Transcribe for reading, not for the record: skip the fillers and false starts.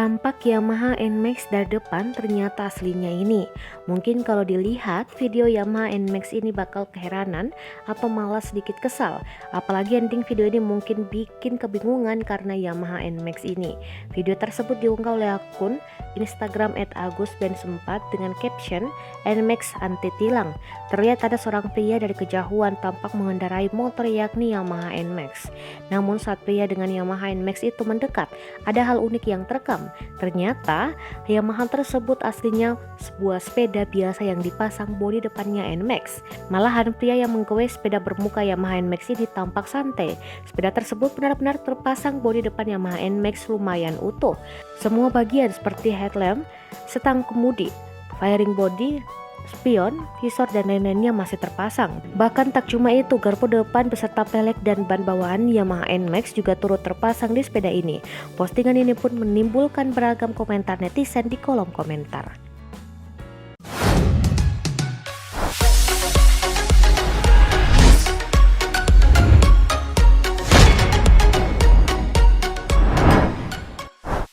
Tampak Yamaha NMAX dari depan, ternyata aslinya ini. Mungkin kalau dilihat video Yamaha NMAX ini bakal keheranan atau malah sedikit kesal. Apalagi ending video ini mungkin bikin kebingungan karena Yamaha NMAX ini. Video tersebut diunggah oleh akun Instagram @agusbens4 dengan caption NMAX anti tilang. Terlihat ada seorang pria dari kejauhan tampak mengendarai motor yakni Yamaha NMAX. Namun saat pria dengan Yamaha NMAX itu mendekat, ada hal unik yang terekam. Ternyata Yamaha tersebut aslinya sebuah sepeda biasa yang dipasang bodi depannya NMAX. Malahan pria yang menggoes sepeda bermuka Yamaha NMAX ini tampak santai. Sepeda tersebut benar-benar terpasang bodi depan Yamaha NMAX lumayan utuh. Semua bagian seperti headlamp, setang kemudi, fairing body, spion, visor dan lain-lainnya masih terpasang. Bahkan tak cuma itu, garpu depan beserta pelek dan ban bawaan Yamaha NMAX juga turut terpasang di sepeda ini. Postingan ini pun menimbulkan beragam komentar netizen di kolom komentar.